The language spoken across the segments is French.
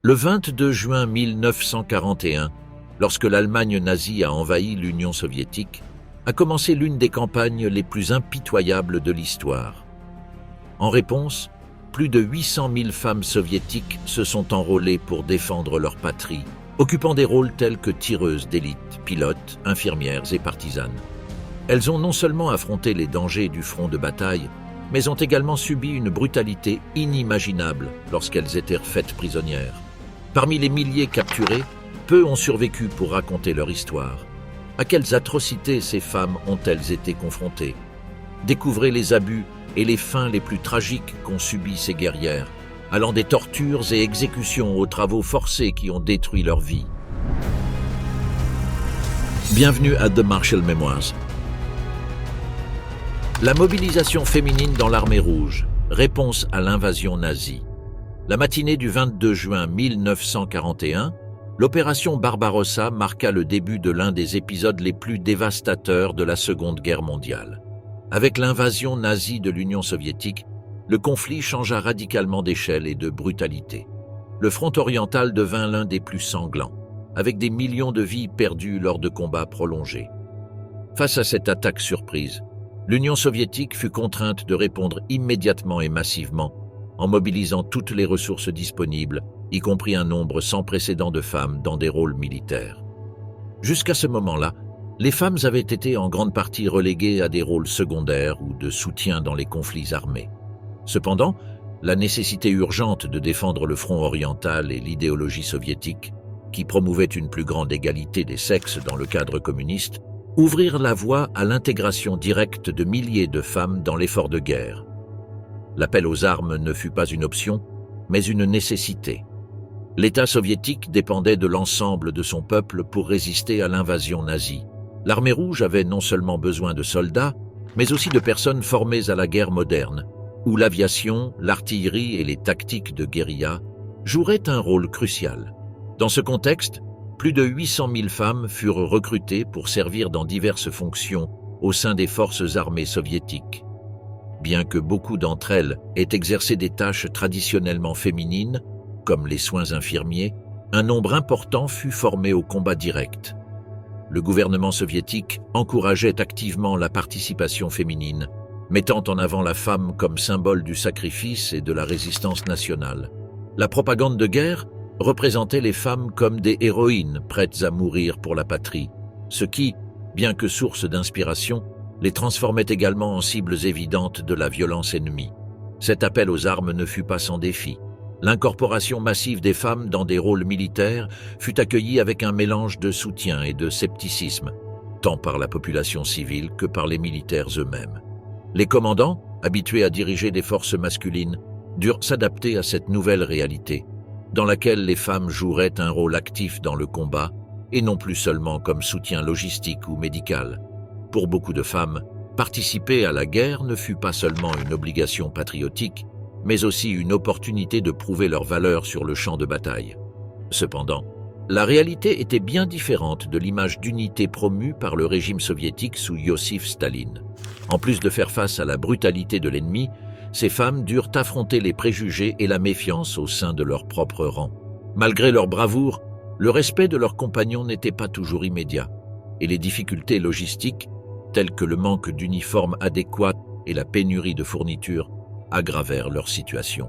Le 22 juin 1941, lorsque l'Allemagne nazie a envahi l'Union soviétique, a commencé l'une des campagnes les plus impitoyables de l'histoire. En réponse, plus de 800 000 femmes soviétiques se sont enrôlées pour défendre leur patrie, occupant des rôles tels que tireuses d'élite, pilotes, infirmières et partisanes. Elles ont non seulement affronté les dangers du front de bataille, mais ont également subi une brutalité inimaginable lorsqu'elles étaient faites prisonnières. Parmi les milliers capturés, peu ont survécu pour raconter leur histoire. À quelles atrocités ces femmes ont-elles été confrontées? Découvrez les abus et les fins les plus tragiques qu'ont subis ces guerrières, allant des tortures et exécutions aux travaux forcés qui ont détruit leur vie. Bienvenue à The Marshall Memoirs. La mobilisation féminine dans l'armée rouge, réponse à l'invasion nazie. La matinée du 22 juin 1941, l'opération Barbarossa marqua le début de l'un des épisodes les plus dévastateurs de la Seconde Guerre mondiale. Avec l'invasion nazie de l'Union soviétique, le conflit changea radicalement d'échelle et de brutalité. Le front oriental devint l'un des plus sanglants, avec des millions de vies perdues lors de combats prolongés. Face à cette attaque surprise, l'Union soviétique fut contrainte de répondre immédiatement et massivement, en mobilisant toutes les ressources disponibles, y compris un nombre sans précédent de femmes dans des rôles militaires. Jusqu'à ce moment-là, les femmes avaient été en grande partie reléguées à des rôles secondaires ou de soutien dans les conflits armés. Cependant, la nécessité urgente de défendre le front oriental et l'idéologie soviétique, qui promouvait une plus grande égalité des sexes dans le cadre communiste, ouvrirent la voie à l'intégration directe de milliers de femmes dans l'effort de guerre. L'appel aux armes ne fut pas une option, mais une nécessité. L'État soviétique dépendait de l'ensemble de son peuple pour résister à l'invasion nazie. L'armée rouge avait non seulement besoin de soldats, mais aussi de personnes formées à la guerre moderne, où l'aviation, l'artillerie et les tactiques de guérilla joueraient un rôle crucial. Dans ce contexte, plus de 800 000 femmes furent recrutées pour servir dans diverses fonctions au sein des forces armées soviétiques. Bien que beaucoup d'entre elles aient exercé des tâches traditionnellement féminines, comme les soins infirmiers, un nombre important fut formé au combat direct. Le gouvernement soviétique encourageait activement la participation féminine, mettant en avant la femme comme symbole du sacrifice et de la résistance nationale. La propagande de guerre représentait les femmes comme des héroïnes prêtes à mourir pour la patrie, ce qui, bien que source d'inspiration, les transformait également en cibles évidentes de la violence ennemie. Cet appel aux armes ne fut pas sans défi. L'incorporation massive des femmes dans des rôles militaires fut accueillie avec un mélange de soutien et de scepticisme, tant par la population civile que par les militaires eux-mêmes. Les commandants, habitués à diriger des forces masculines, durent s'adapter à cette nouvelle réalité, dans laquelle les femmes joueraient un rôle actif dans le combat, et non plus seulement comme soutien logistique ou médical. Pour beaucoup de femmes, participer à la guerre ne fut pas seulement une obligation patriotique, mais aussi une opportunité de prouver leur valeur sur le champ de bataille. Cependant, la réalité était bien différente de l'image d'unité promue par le régime soviétique sous Iosif Staline. En plus de faire face à la brutalité de l'ennemi, ces femmes durent affronter les préjugés et la méfiance au sein de leur propre rang. Malgré leur bravoure, le respect de leurs compagnons n'était pas toujours immédiat, et les difficultés logistiques, telles que le manque d'uniformes adéquats et la pénurie de fournitures, aggravèrent leur situation.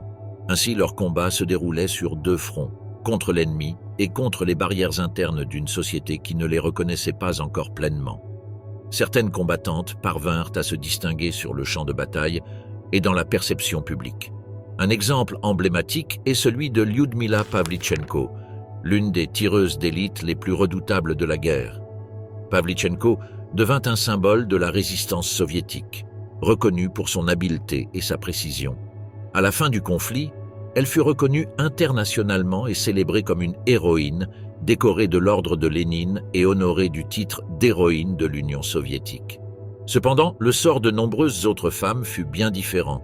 Ainsi, leur combat se déroulait sur deux fronts, contre l'ennemi et contre les barrières internes d'une société qui ne les reconnaissait pas encore pleinement. Certaines combattantes parvinrent à se distinguer sur le champ de bataille et dans la perception publique. Un exemple emblématique est celui de Lyudmila Pavlychenko, l'une des tireuses d'élite les plus redoutables de la guerre. Pavlychenko devint un symbole de la résistance soviétique, reconnue pour son habileté et sa précision. À la fin du conflit, elle fut reconnue internationalement et célébrée comme une héroïne, décorée de l'ordre de Lénine et honorée du titre d'héroïne de l'Union soviétique. Cependant, le sort de nombreuses autres femmes fut bien différent.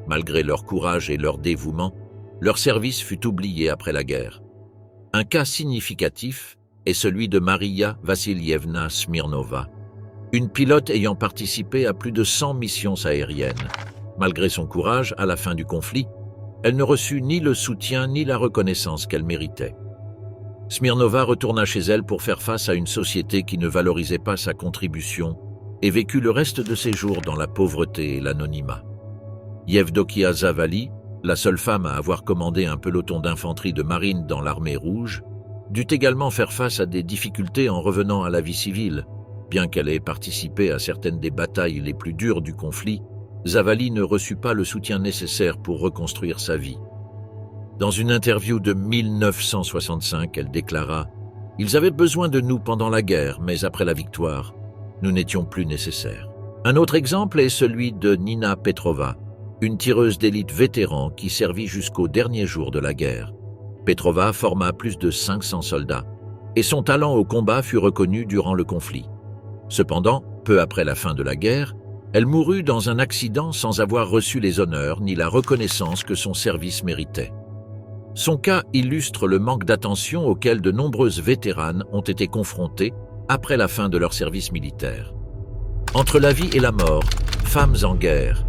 Malgré leur courage et leur dévouement, leur service fut oublié après la guerre. Un cas significatif est celui de Maria Vassilievna Smirnova, une pilote ayant participé à plus de 100 missions aériennes. Malgré son courage, à la fin du conflit, elle ne reçut ni le soutien ni la reconnaissance qu'elle méritait. Smirnova retourna chez elle pour faire face à une société qui ne valorisait pas sa contribution et vécut le reste de ses jours dans la pauvreté et l'anonymat. Yevdokia Zavali, la seule femme à avoir commandé un peloton d'infanterie de marine dans l'armée rouge, dut également faire face à des difficultés en revenant à la vie civile. Bien qu'elle ait participé à certaines des batailles les plus dures du conflit, Zavali ne reçut pas le soutien nécessaire pour reconstruire sa vie. Dans une interview de 1965, elle déclara « Ils avaient besoin de nous pendant la guerre, mais après la victoire, nous n'étions plus nécessaires. » Un autre exemple est celui de Nina Petrova, une tireuse d'élite vétéran qui servit jusqu'au dernier jour de la guerre. Petrova forma plus de 500 soldats, et son talent au combat fut reconnu durant le conflit. Cependant, peu après la fin de la guerre, elle mourut dans un accident sans avoir reçu les honneurs ni la reconnaissance que son service méritait. Son cas illustre le manque d'attention auquel de nombreuses vétéranes ont été confrontées après la fin de leur service militaire. Entre la vie et la mort, femmes en guerre.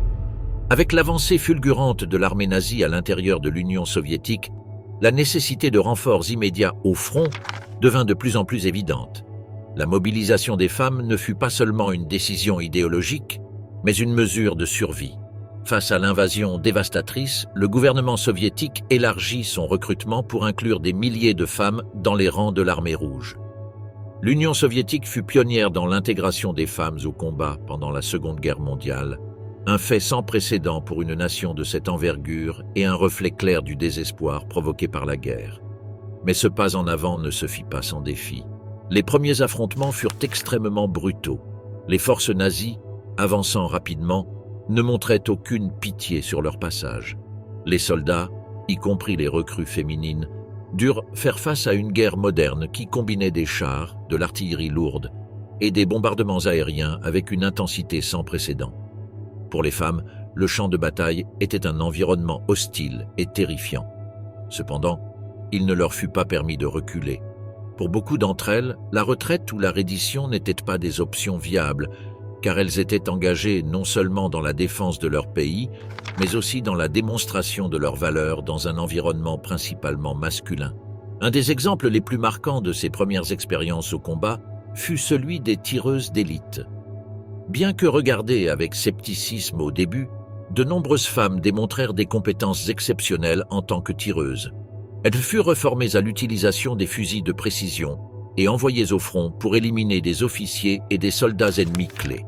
Avec l'avancée fulgurante de l'armée nazie à l'intérieur de l'Union soviétique, la nécessité de renforts immédiats au front devint de plus en plus évidente. La mobilisation des femmes ne fut pas seulement une décision idéologique, mais une mesure de survie. Face à l'invasion dévastatrice, le gouvernement soviétique élargit son recrutement pour inclure des milliers de femmes dans les rangs de l'armée rouge. L'Union soviétique fut pionnière dans l'intégration des femmes au combat pendant la Seconde Guerre mondiale, un fait sans précédent pour une nation de cette envergure et un reflet clair du désespoir provoqué par la guerre. Mais ce pas en avant ne se fit pas sans défi. Les premiers affrontements furent extrêmement brutaux. Les forces nazies, avançant rapidement, ne montraient aucune pitié sur leur passage. Les soldats, y compris les recrues féminines, durent faire face à une guerre moderne qui combinait des chars, de l'artillerie lourde et des bombardements aériens avec une intensité sans précédent. Pour les femmes, le champ de bataille était un environnement hostile et terrifiant. Cependant, il ne leur fut pas permis de reculer. Pour beaucoup d'entre elles, la retraite ou la reddition n'étaient pas des options viables, car elles étaient engagées non seulement dans la défense de leur pays, mais aussi dans la démonstration de leurs valeurs dans un environnement principalement masculin. Un des exemples les plus marquants de ces premières expériences au combat fut celui des tireuses d'élite. Bien que regardées avec scepticisme au début, de nombreuses femmes démontrèrent des compétences exceptionnelles en tant que tireuses. Elles furent reformées à l'utilisation des fusils de précision et envoyées au front pour éliminer des officiers et des soldats ennemis clés.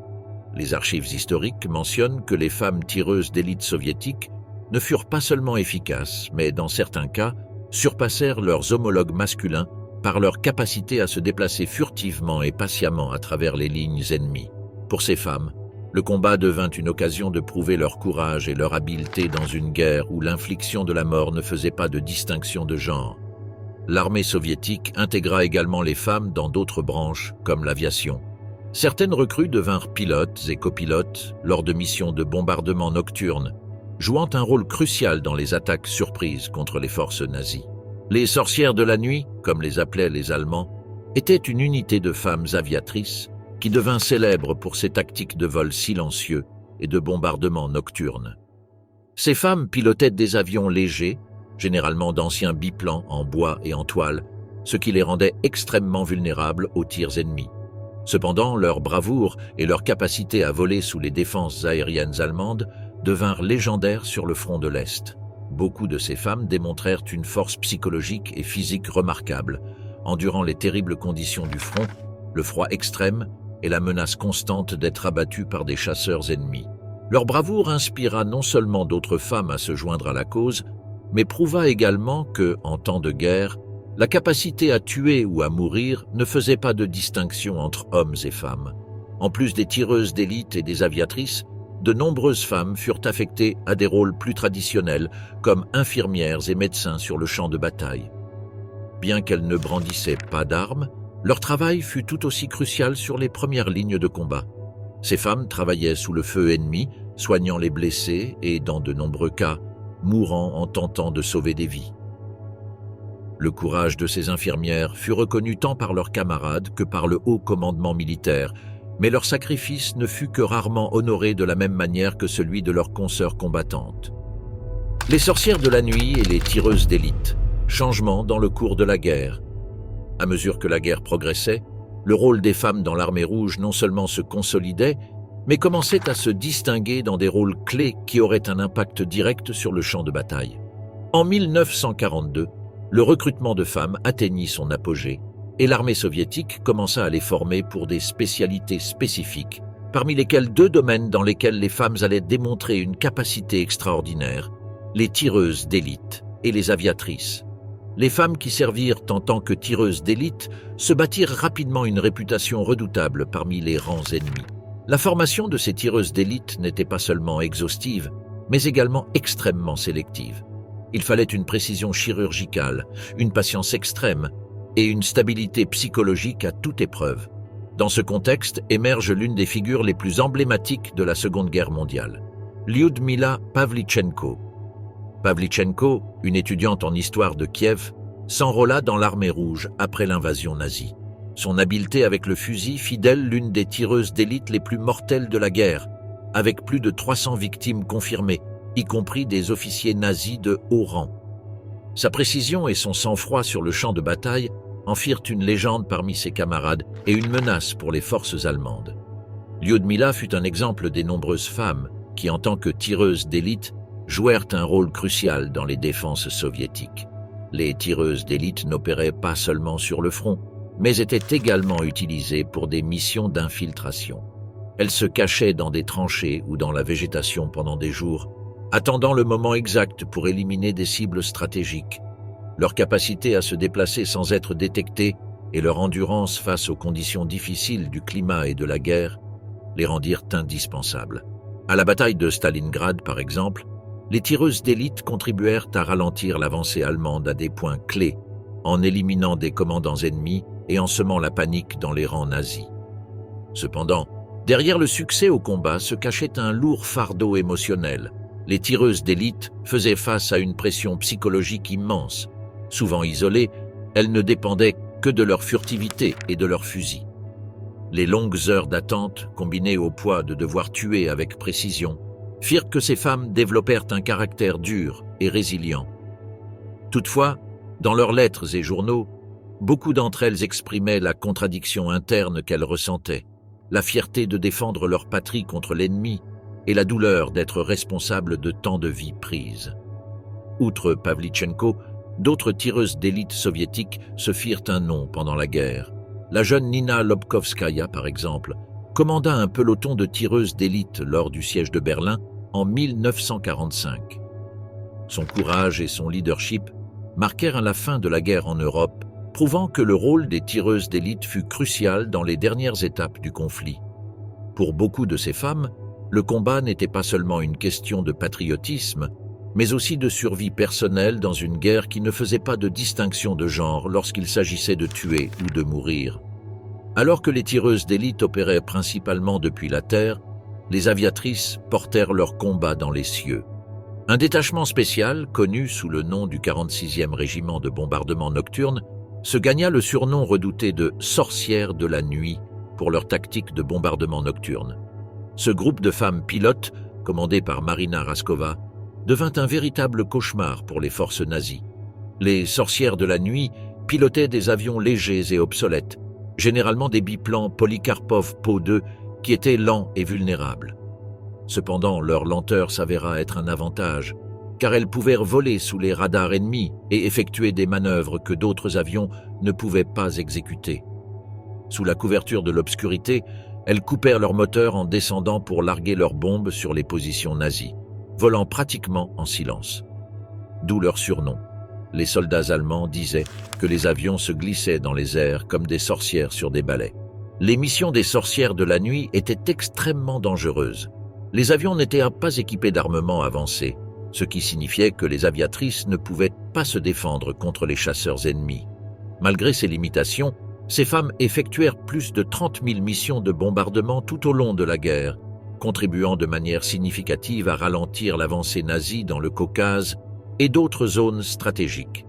Les archives historiques mentionnent que les femmes tireuses d'élite soviétiques ne furent pas seulement efficaces, mais dans certains cas, surpassèrent leurs homologues masculins par leur capacité à se déplacer furtivement et patiemment à travers les lignes ennemies. Pour ces femmes, le combat devint une occasion de prouver leur courage et leur habileté dans une guerre où l'infliction de la mort ne faisait pas de distinction de genre. L'armée soviétique intégra également les femmes dans d'autres branches, comme l'aviation. Certaines recrues devinrent pilotes et copilotes lors de missions de bombardement nocturnes, jouant un rôle crucial dans les attaques surprises contre les forces nazies. Les sorcières de la nuit, comme les appelaient les Allemands, étaient une unité de femmes aviatrices qui devint célèbre pour ses tactiques de vol silencieux et de bombardement nocturnes. Ces femmes pilotaient des avions légers, généralement d'anciens biplans en bois et en toile, ce qui les rendait extrêmement vulnérables aux tirs ennemis. Cependant, leur bravoure et leur capacité à voler sous les défenses aériennes allemandes devinrent légendaires sur le front de l'Est. Beaucoup de ces femmes démontrèrent une force psychologique et physique remarquable, endurant les terribles conditions du front, le froid extrême et la menace constante d'être abattues par des chasseurs ennemis. Leur bravoure inspira non seulement d'autres femmes à se joindre à la cause, mais prouva également que, en temps de guerre, la capacité à tuer ou à mourir ne faisait pas de distinction entre hommes et femmes. En plus des tireuses d'élite et des aviatrices, de nombreuses femmes furent affectées à des rôles plus traditionnels, comme infirmières et médecins sur le champ de bataille. Bien qu'elles ne brandissaient pas d'armes, leur travail fut tout aussi crucial sur les premières lignes de combat. Ces femmes travaillaient sous le feu ennemi, soignant les blessés et, dans de nombreux cas, mourant en tentant de sauver des vies. Le courage de ces infirmières fut reconnu tant par leurs camarades que par le haut commandement militaire, mais leur sacrifice ne fut que rarement honoré de la même manière que celui de leurs consoeurs combattantes. Les sorcières de la nuit et les tireuses d'élite. Changement dans le cours de la guerre. À mesure que la guerre progressait, le rôle des femmes dans l'armée rouge non seulement se consolidait, mais commençait à se distinguer dans des rôles clés qui auraient un impact direct sur le champ de bataille. En 1942, le recrutement de femmes atteignit son apogée et l'armée soviétique commença à les former pour des spécialités spécifiques, parmi lesquelles 2 domaines dans lesquels les femmes allaient démontrer une capacité extraordinaire, les tireuses d'élite et les aviatrices. Les femmes qui servirent en tant que tireuses d'élite se bâtirent rapidement une réputation redoutable parmi les rangs ennemis. La formation de ces tireuses d'élite n'était pas seulement exhaustive, mais également extrêmement sélective. Il fallait une précision chirurgicale, une patience extrême et une stabilité psychologique à toute épreuve. Dans ce contexte émerge l'une des figures les plus emblématiques de la Seconde Guerre mondiale, Lyudmila Pavlychenko. Pavlychenko, une étudiante en histoire de Kiev, s'enrôla dans l'armée rouge après l'invasion nazie. Son habileté avec le fusil fit d'elle l'une des tireuses d'élite les plus mortelles de la guerre, avec plus de 300 victimes confirmées, y compris des officiers nazis de haut rang. Sa précision et son sang-froid sur le champ de bataille en firent une légende parmi ses camarades et une menace pour les forces allemandes. Lyudmila fut un exemple des nombreuses femmes qui, en tant que tireuses d'élite, jouèrent un rôle crucial dans les défenses soviétiques. Les tireuses d'élite n'opéraient pas seulement sur le front, mais étaient également utilisées pour des missions d'infiltration. Elles se cachaient dans des tranchées ou dans la végétation pendant des jours, attendant le moment exact pour éliminer des cibles stratégiques. Leur capacité à se déplacer sans être détectées et leur endurance face aux conditions difficiles du climat et de la guerre les rendirent indispensables. À la bataille de Stalingrad, par exemple, les tireuses d'élite contribuèrent à ralentir l'avancée allemande à des points clés, en éliminant des commandants ennemis et en semant la panique dans les rangs nazis. Cependant, derrière le succès au combat se cachait un lourd fardeau émotionnel. Les tireuses d'élite faisaient face à une pression psychologique immense. Souvent isolées, elles ne dépendaient que de leur furtivité et de leurs fusils. Les longues heures d'attente, combinées au poids de devoir tuer avec précision, firent que ces femmes développèrent un caractère dur et résilient. Toutefois, dans leurs lettres et journaux, beaucoup d'entre elles exprimaient la contradiction interne qu'elles ressentaient, la fierté de défendre leur patrie contre l'ennemi et la douleur d'être responsables de tant de vies prises. Outre Pavlychenko, d'autres tireuses d'élite soviétiques se firent un nom pendant la guerre. La jeune Nina Lobkovskaya, par exemple, commanda un peloton de tireuses d'élite lors du siège de Berlin en 1945. Son courage et son leadership marquèrent la fin de la guerre en Europe, prouvant que le rôle des tireuses d'élite fut crucial dans les dernières étapes du conflit. Pour beaucoup de ces femmes, le combat n'était pas seulement une question de patriotisme, mais aussi de survie personnelle dans une guerre qui ne faisait pas de distinction de genre lorsqu'il s'agissait de tuer ou de mourir. Alors que les tireuses d'élite opéraient principalement depuis la terre, les aviatrices portèrent leur combat dans les cieux. Un détachement spécial, connu sous le nom du 46e régiment de bombardement nocturne, se gagna le surnom redouté de « sorcières de la nuit » pour leur tactique de bombardement nocturne. Ce groupe de femmes pilotes, commandé par Marina Raskova, devint un véritable cauchemar pour les forces nazies. Les sorcières de la nuit pilotaient des avions légers et obsolètes, généralement des biplans Polikarpov Po-2 qui étaient lents et vulnérables. Cependant, leur lenteur s'avéra être un avantage, car elles pouvaient voler sous les radars ennemis et effectuer des manœuvres que d'autres avions ne pouvaient pas exécuter. Sous la couverture de l'obscurité, elles coupèrent leurs moteurs en descendant pour larguer leurs bombes sur les positions nazies, volant pratiquement en silence. D'où leur surnom. Les soldats allemands disaient que les avions se glissaient dans les airs comme des sorcières sur des balais. Les missions des sorcières de la nuit étaient extrêmement dangereuses. Les avions n'étaient pas équipés d'armement avancé, ce qui signifiait que les aviatrices ne pouvaient pas se défendre contre les chasseurs ennemis. Malgré ces limitations, ces femmes effectuèrent plus de 30 000 missions de bombardement tout au long de la guerre, contribuant de manière significative à ralentir l'avancée nazie dans le Caucase et d'autres zones stratégiques.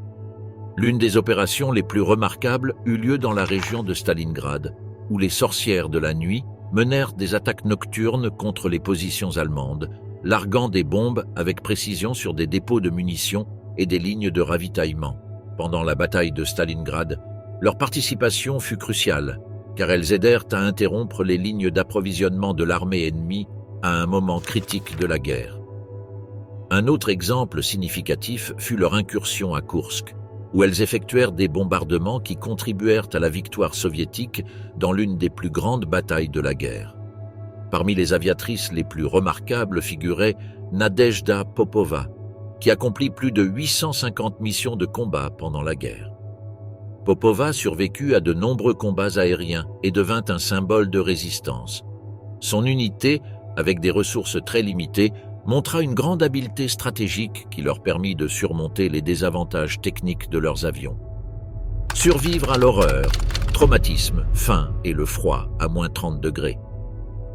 L'une des opérations les plus remarquables eut lieu dans la région de Stalingrad, où les sorcières de la nuit menèrent des attaques nocturnes contre les positions allemandes, larguant des bombes avec précision sur des dépôts de munitions et des lignes de ravitaillement. Pendant la bataille de Stalingrad, leur participation fut cruciale, car elles aidèrent à interrompre les lignes d'approvisionnement de l'armée ennemie à un moment critique de la guerre. Un autre exemple significatif fut leur incursion à Koursk, où elles effectuèrent des bombardements qui contribuèrent à la victoire soviétique dans l'une des plus grandes batailles de la guerre. Parmi les aviatrices les plus remarquables figurait Nadejda Popova, qui accomplit plus de 850 missions de combat pendant la guerre. Popova survécut à de nombreux combats aériens et devint un symbole de résistance. Son unité, avec des ressources très limitées, montra une grande habileté stratégique qui leur permit de surmonter les désavantages techniques de leurs avions. Survivre à l'horreur, traumatisme, faim et le froid à moins 30 degrés.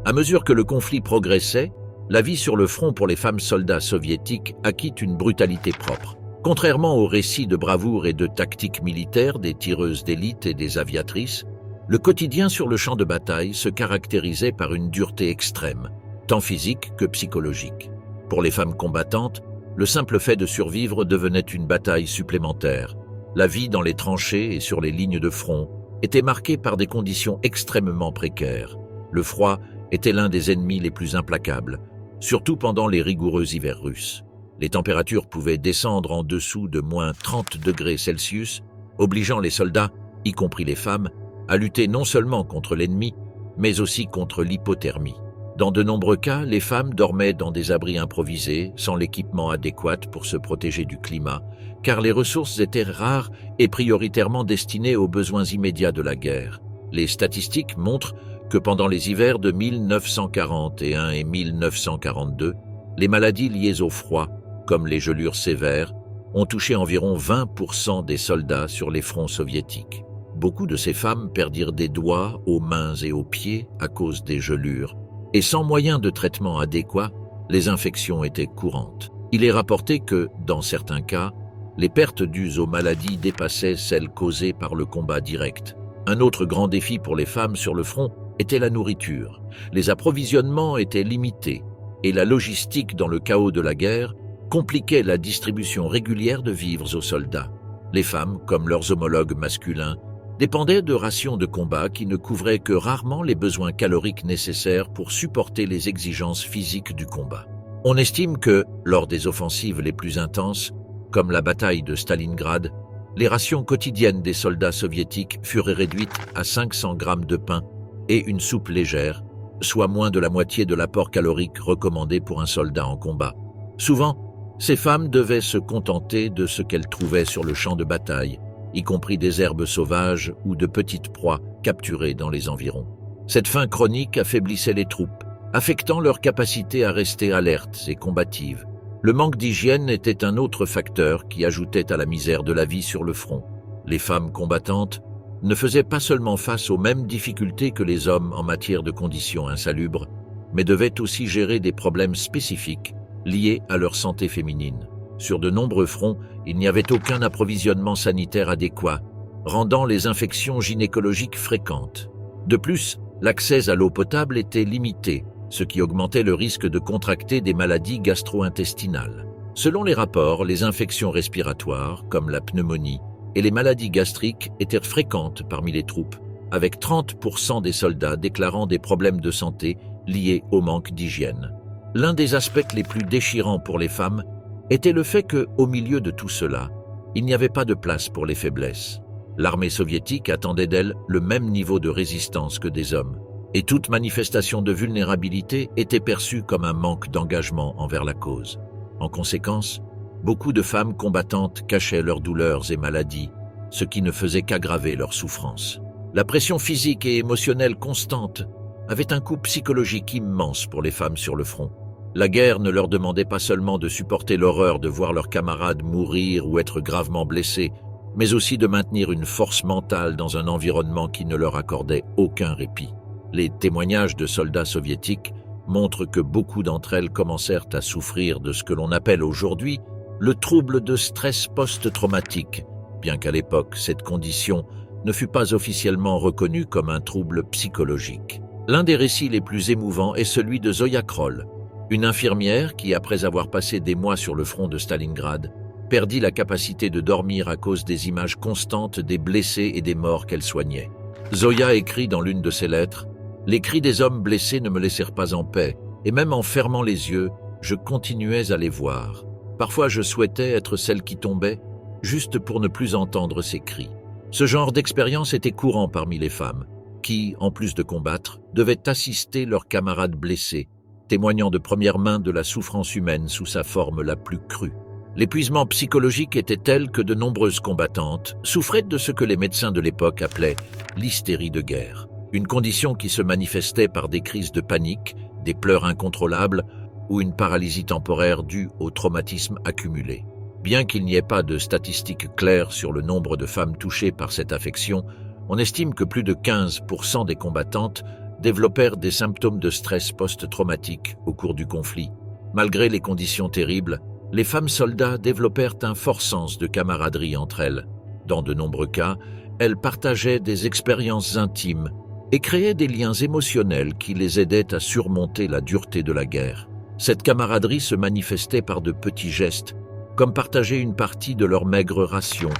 À mesure que le conflit progressait, la vie sur le front pour les femmes soldats soviétiques acquit une brutalité propre. Contrairement aux récits de bravoure et de tactique militaire des tireuses d'élite et des aviatrices, le quotidien sur le champ de bataille se caractérisait par une dureté extrême, tant physique que psychologique. Pour les femmes combattantes, le simple fait de survivre devenait une bataille supplémentaire. La vie dans les tranchées et sur les lignes de front était marquée par des conditions extrêmement précaires. Le froid était l'un des ennemis les plus implacables, surtout pendant les rigoureux hivers russes. Les températures pouvaient descendre en dessous de moins 30 degrés Celsius, obligeant les soldats, y compris les femmes, à lutter non seulement contre l'ennemi, mais aussi contre l'hypothermie. Dans de nombreux cas, les femmes dormaient dans des abris improvisés, sans l'équipement adéquat pour se protéger du climat, car les ressources étaient rares et prioritairement destinées aux besoins immédiats de la guerre. Les statistiques montrent que pendant les hivers de 1941 et 1942, les maladies liées au froid, comme les gelures sévères, ont touché environ 20% des soldats sur les fronts soviétiques. Beaucoup de ces femmes perdirent des doigts aux mains et aux pieds à cause des gelures, et sans moyen de traitement adéquat, les infections étaient courantes. Il est rapporté que, dans certains cas, les pertes dues aux maladies dépassaient celles causées par le combat direct. Un autre grand défi pour les femmes sur le front était la nourriture. Les approvisionnements étaient limités, et la logistique dans le chaos de la guerre compliquait la distribution régulière de vivres aux soldats. Les femmes, comme leurs homologues masculins, dépendaient de rations de combat qui ne couvraient que rarement les besoins caloriques nécessaires pour supporter les exigences physiques du combat. On estime que, lors des offensives les plus intenses, comme la bataille de Stalingrad, les rations quotidiennes des soldats soviétiques furent réduites à 500 grammes de pain et une soupe légère, soit moins de la moitié de l'apport calorique recommandé pour un soldat en combat. Souvent, ces femmes devaient se contenter de ce qu'elles trouvaient sur le champ de bataille, y compris des herbes sauvages ou de petites proies capturées dans les environs. Cette faim chronique affaiblissait les troupes, affectant leur capacité à rester alertes et combatives. Le manque d'hygiène était un autre facteur qui ajoutait à la misère de la vie sur le front. Les femmes combattantes ne faisaient pas seulement face aux mêmes difficultés que les hommes en matière de conditions insalubres, mais devaient aussi gérer des problèmes spécifiques liés à leur santé féminine. Sur de nombreux fronts, il n'y avait aucun approvisionnement sanitaire adéquat, rendant les infections gynécologiques fréquentes. De plus, l'accès à l'eau potable était limité, ce qui augmentait le risque de contracter des maladies gastro-intestinales. Selon les rapports, les infections respiratoires, comme la pneumonie, et les maladies gastriques étaient fréquentes parmi les troupes, avec 30% des soldats déclarant des problèmes de santé liés au manque d'hygiène. L'un des aspects les plus déchirants pour les femmes était le fait que, au milieu de tout cela, il n'y avait pas de place pour les faiblesses. L'armée soviétique attendait d'elles le même niveau de résistance que des hommes, et toute manifestation de vulnérabilité était perçue comme un manque d'engagement envers la cause. En conséquence, beaucoup de femmes combattantes cachaient leurs douleurs et maladies, ce qui ne faisait qu'aggraver leurs souffrances. La pression physique et émotionnelle constante avait un coût psychologique immense pour les femmes sur le front. La guerre ne leur demandait pas seulement de supporter l'horreur de voir leurs camarades mourir ou être gravement blessés, mais aussi de maintenir une force mentale dans un environnement qui ne leur accordait aucun répit. Les témoignages de soldats soviétiques montrent que beaucoup d'entre elles commencèrent à souffrir de ce que l'on appelle aujourd'hui le trouble de stress post-traumatique, bien qu'à l'époque cette condition ne fut pas officiellement reconnue comme un trouble psychologique. L'un des récits les plus émouvants est celui de Zoya Kroll, Une infirmière qui, après avoir passé des mois sur le front de Stalingrad, perdit la capacité de dormir à cause des images constantes des blessés et des morts qu'elle soignait. Zoya écrit dans l'une de ses lettres « Les cris des hommes blessés ne me laissèrent pas en paix, et même en fermant les yeux, je continuais à les voir. Parfois je souhaitais être celle qui tombait, juste pour ne plus entendre ces cris. » Ce genre d'expérience était courant parmi les femmes, qui, en plus de combattre, devaient assister leurs camarades blessés, témoignant de première main de la souffrance humaine sous sa forme la plus crue. L'épuisement psychologique était tel que de nombreuses combattantes souffraient de ce que les médecins de l'époque appelaient l'hystérie de guerre, une condition qui se manifestait par des crises de panique, des pleurs incontrôlables ou une paralysie temporaire due au traumatisme accumulé. Bien qu'il n'y ait pas de statistiques claires sur le nombre de femmes touchées par cette affection, on estime que plus de 15% des combattantes développèrent des symptômes de stress post-traumatique au cours du conflit. Malgré les conditions terribles, les femmes soldats développèrent un fort sens de camaraderie entre elles. Dans de nombreux cas, elles partageaient des expériences intimes et créaient des liens émotionnels qui les aidaient à surmonter la dureté de la guerre. Cette camaraderie se manifestait par de petits gestes, comme partager une partie de leur maigre ration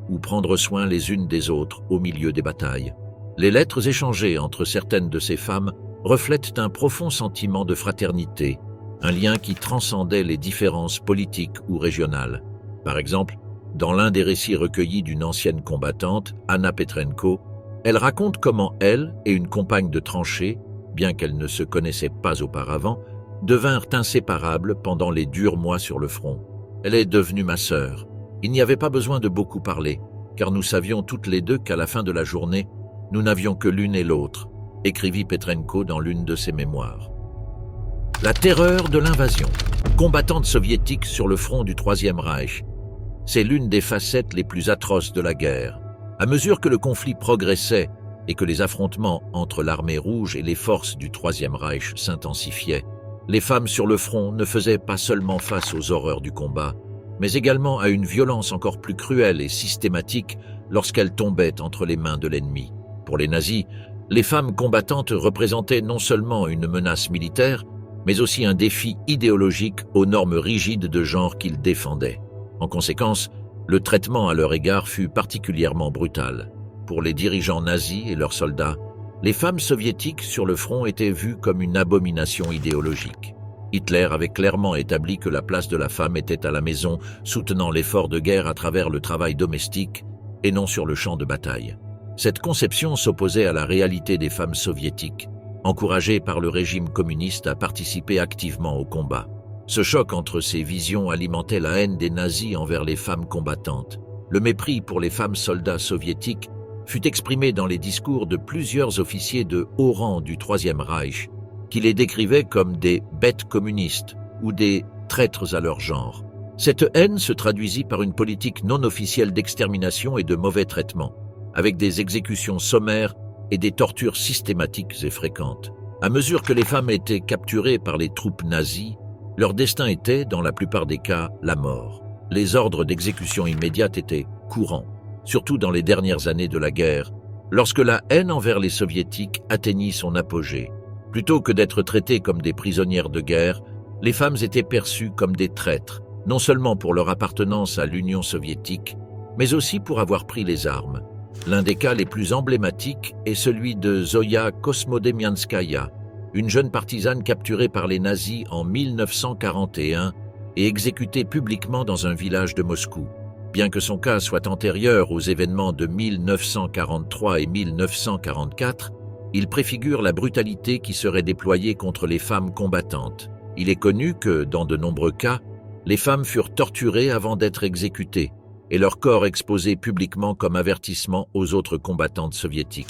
ou prendre soin les unes des autres au milieu des batailles. Les lettres échangées entre certaines de ces femmes reflètent un profond sentiment de fraternité, un lien qui transcendait les différences politiques ou régionales. Par exemple, dans l'un des récits recueillis d'une ancienne combattante, Anna Petrenko, elle raconte comment elle et une compagne de tranchée, bien qu'elles ne se connaissaient pas auparavant, devinrent inséparables pendant les durs mois sur le front. « Elle est devenue ma sœur. Il n'y avait pas besoin de beaucoup parler, car nous savions toutes les deux qu'à la fin de la journée, nous n'avions que l'une et l'autre », écrivit Petrenko dans l'une de ses mémoires. La terreur de l'invasion. Combattante soviétique sur le front du Troisième Reich. C'est l'une des facettes les plus atroces de la guerre. À mesure que le conflit progressait et que les affrontements entre l'armée rouge et les forces du Troisième Reich s'intensifiaient, les femmes sur le front ne faisaient pas seulement face aux horreurs du combat, mais également à une violence encore plus cruelle et systématique lorsqu'elles tombaient entre les mains de l'ennemi. Pour les nazis, les femmes combattantes représentaient non seulement une menace militaire, mais aussi un défi idéologique aux normes rigides de genre qu'ils défendaient. En conséquence, le traitement à leur égard fut particulièrement brutal. Pour les dirigeants nazis et leurs soldats, les femmes soviétiques sur le front étaient vues comme une abomination idéologique. Hitler avait clairement établi que la place de la femme était à la maison, soutenant l'effort de guerre à travers le travail domestique et non sur le champ de bataille. Cette conception s'opposait à la réalité des femmes soviétiques, encouragées par le régime communiste à participer activement au combat. Ce choc entre ces visions alimentait la haine des nazis envers les femmes combattantes. Le mépris pour les femmes soldats soviétiques fut exprimé dans les discours de plusieurs officiers de haut rang du Troisième Reich, qui les décrivaient comme des bêtes communistes ou des traîtres à leur genre. Cette haine se traduisit par une politique non officielle d'extermination et de mauvais traitement, avec des exécutions sommaires et des tortures systématiques et fréquentes. À mesure que les femmes étaient capturées par les troupes nazies, leur destin était, dans la plupart des cas, la mort. Les ordres d'exécution immédiate étaient courants, surtout dans les dernières années de la guerre, lorsque la haine envers les soviétiques atteignit son apogée. Plutôt que d'être traitées comme des prisonnières de guerre, les femmes étaient perçues comme des traîtres, non seulement pour leur appartenance à l'Union soviétique, mais aussi pour avoir pris les armes. L'un des cas les plus emblématiques est celui de Zoya Kosmodemianskaya, une jeune partisane capturée par les nazis en 1941 et exécutée publiquement dans un village de Moscou. Bien que son cas soit antérieur aux événements de 1943 et 1944, il préfigure la brutalité qui serait déployée contre les femmes combattantes. Il est connu que, dans de nombreux cas, les femmes furent torturées avant d'être exécutées, et leur corps exposé publiquement comme avertissement aux autres combattantes soviétiques.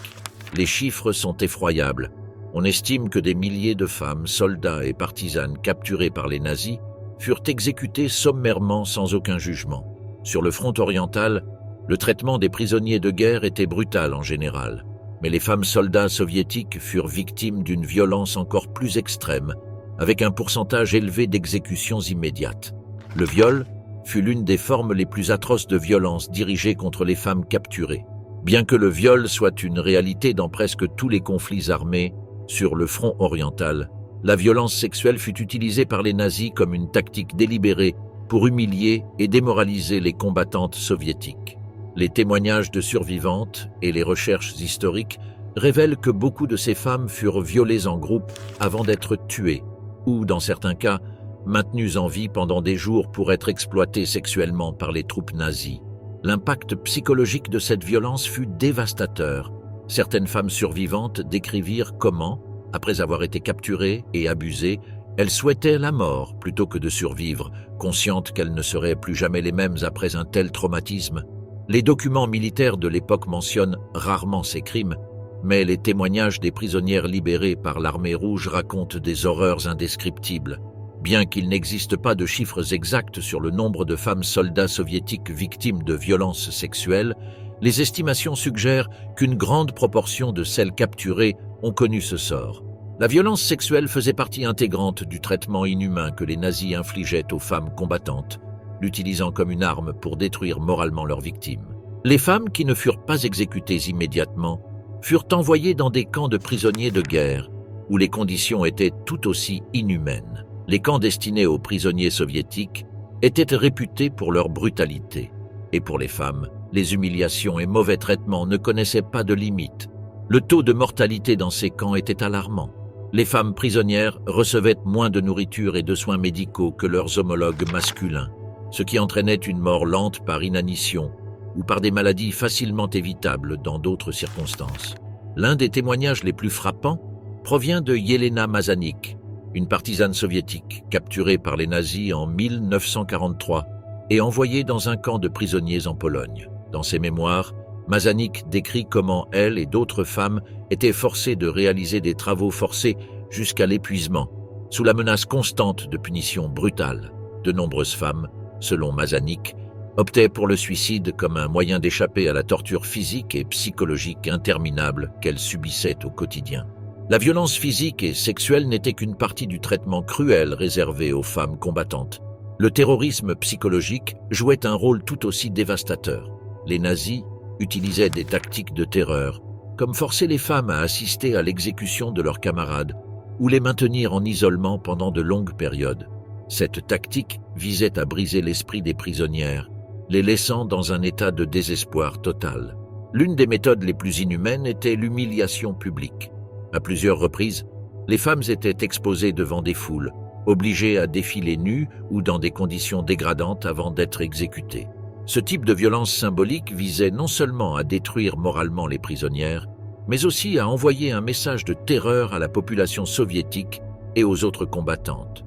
Les chiffres sont effroyables. On estime que des milliers de femmes, soldats et partisanes capturées par les nazis furent exécutées sommairement sans aucun jugement. Sur le front oriental, le traitement des prisonniers de guerre était brutal en général, mais les femmes soldats soviétiques furent victimes d'une violence encore plus extrême, avec un pourcentage élevé d'exécutions immédiates. Le viol fut l'une des formes les plus atroces de violence dirigées contre les femmes capturées. Bien que le viol soit une réalité dans presque tous les conflits armés, sur le front oriental, La violence sexuelle fut utilisée par les nazis comme une tactique délibérée pour humilier et démoraliser les combattantes soviétiques. Les témoignages de survivantes et les recherches historiques révèlent que beaucoup de ces femmes furent violées en groupe avant d'être tuées, ou, dans certains cas, maintenues en vie pendant des jours pour être exploitées sexuellement par les troupes nazies. L'impact psychologique de cette violence fut dévastateur. Certaines femmes survivantes décrivirent comment, après avoir été capturées et abusées, elles souhaitaient la mort plutôt que de survivre, conscientes qu'elles ne seraient plus jamais les mêmes après un tel traumatisme. Les documents militaires de l'époque mentionnent rarement ces crimes, mais les témoignages des prisonnières libérées par l'Armée rouge racontent des horreurs indescriptibles. Bien qu'il n'existe pas de chiffres exacts sur le nombre de femmes soldats soviétiques victimes de violences sexuelles, les estimations suggèrent qu'une grande proportion de celles capturées ont connu ce sort. La violence sexuelle faisait partie intégrante du traitement inhumain que les nazis infligeaient aux femmes combattantes, l'utilisant comme une arme pour détruire moralement leurs victimes. Les femmes qui ne furent pas exécutées immédiatement furent envoyées dans des camps de prisonniers de guerre, où les conditions étaient tout aussi inhumaines. Les camps destinés aux prisonniers soviétiques étaient réputés pour leur brutalité. Et pour les femmes, les humiliations et mauvais traitements ne connaissaient pas de limite. Le taux de mortalité dans ces camps était alarmant. Les femmes prisonnières recevaient moins de nourriture et de soins médicaux que leurs homologues masculins, ce qui entraînait une mort lente par inanition ou par des maladies facilement évitables dans d'autres circonstances. L'un des témoignages les plus frappants provient de Yelena Mazanik, une partisane soviétique capturée par les nazis en 1943 et envoyée dans un camp de prisonniers en Pologne. Dans ses mémoires, Mazanik décrit comment elle et d'autres femmes étaient forcées de réaliser des travaux forcés jusqu'à l'épuisement, sous la menace constante de punitions brutales. De nombreuses femmes, selon Mazanik, optaient pour le suicide comme un moyen d'échapper à la torture physique et psychologique interminable qu'elles subissaient au quotidien. La violence physique et sexuelle n'était qu'une partie du traitement cruel réservé aux femmes combattantes. Le terrorisme psychologique jouait un rôle tout aussi dévastateur. Les nazis utilisaient des tactiques de terreur, comme forcer les femmes à assister à l'exécution de leurs camarades ou les maintenir en isolement pendant de longues périodes. Cette tactique visait à briser l'esprit des prisonnières, les laissant dans un état de désespoir total. L'une des méthodes les plus inhumaines était l'humiliation publique. À plusieurs reprises, les femmes étaient exposées devant des foules, obligées à défiler nues ou dans des conditions dégradantes avant d'être exécutées. Ce type de violence symbolique visait non seulement à détruire moralement les prisonnières, mais aussi à envoyer un message de terreur à la population soviétique et aux autres combattantes.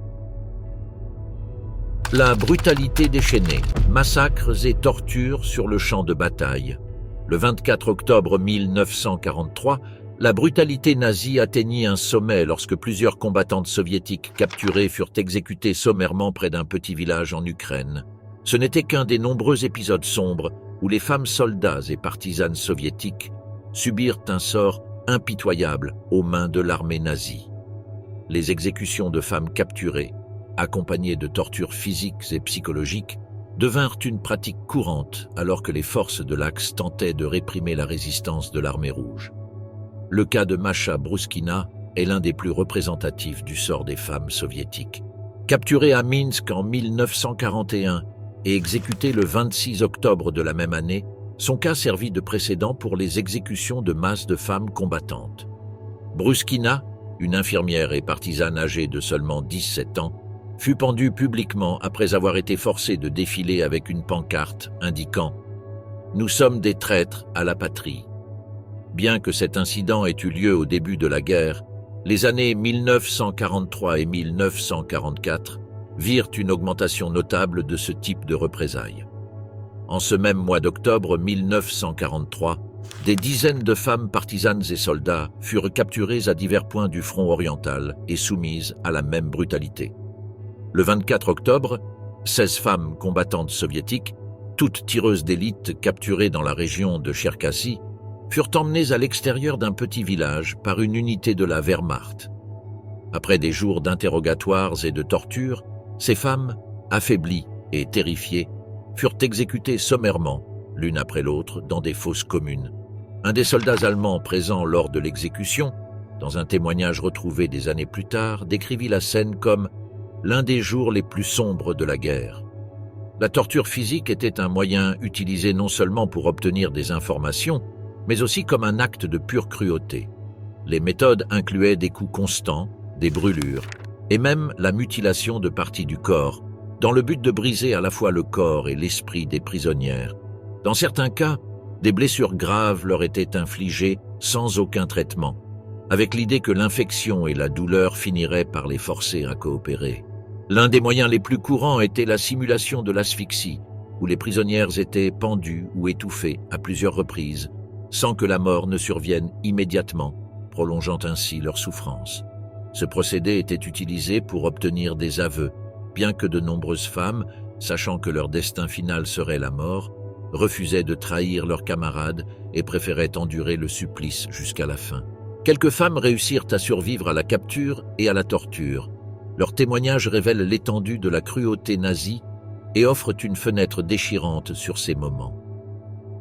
La brutalité déchaînée, massacres et tortures sur le champ de bataille. Le 24 octobre 1943, la brutalité nazie atteignit un sommet lorsque plusieurs combattantes soviétiques capturées furent exécutées sommairement près d'un petit village en Ukraine. Ce n'était qu'un des nombreux épisodes sombres où les femmes soldats et partisanes soviétiques subirent un sort impitoyable aux mains de l'armée nazie. Les exécutions de femmes capturées, accompagnées de tortures physiques et psychologiques, devinrent une pratique courante alors que les forces de l'Axe tentaient de réprimer la résistance de l'armée rouge. Le cas de Masha Bruskina est l'un des plus représentatifs du sort des femmes soviétiques. Capturée à Minsk en 1941 et exécutée le 26 octobre de la même année, son cas servit de précédent pour les exécutions de masse de femmes combattantes. Bruskina, une infirmière et partisane âgée de seulement 17 ans, fut pendue publiquement après avoir été forcée de défiler avec une pancarte indiquant « Nous sommes des traîtres à la patrie ». Bien que cet incident ait eu lieu au début de la guerre, les années 1943 et 1944 virent une augmentation notable de ce type de représailles. En ce même mois d'octobre 1943, des dizaines de femmes partisanes et soldats furent capturés à divers points du front oriental et soumises à la même brutalité. Le 24 octobre, 16 femmes combattantes soviétiques, toutes tireuses d'élite capturées dans la région de Cherkassy, furent emmenées à l'extérieur d'un petit village par une unité de la Wehrmacht. Après des jours d'interrogatoires et de tortures, ces femmes, affaiblies et terrifiées, furent exécutées sommairement, l'une après l'autre, dans des fosses communes. Un des soldats allemands présents lors de l'exécution dans un témoignage retrouvé des années plus tard, décrivit la scène comme l'un des jours les plus sombres de la guerre. La torture physique était un moyen utilisé non seulement pour obtenir des informations, mais aussi comme un acte de pure cruauté. Les méthodes incluaient des coups constants, des brûlures, et même la mutilation de parties du corps, dans le but de briser à la fois le corps et l'esprit des prisonnières. Dans certains cas, des blessures graves leur étaient infligées sans aucun traitement, avec l'idée que l'infection et la douleur finiraient par les forcer à coopérer. L'un des moyens les plus courants était la simulation de l'asphyxie, où les prisonnières étaient pendues ou étouffées à plusieurs reprises, sans que la mort ne survienne immédiatement, prolongeant ainsi leur souffrance. Ce procédé était utilisé pour obtenir des aveux, bien que de nombreuses femmes, sachant que leur destin final serait la mort, refusaient de trahir leurs camarades et préféraient endurer le supplice jusqu'à la fin. Quelques femmes réussirent à survivre à la capture et à la torture. Leurs témoignages révèlent l'étendue de la cruauté nazie et offrent une fenêtre déchirante sur ces moments.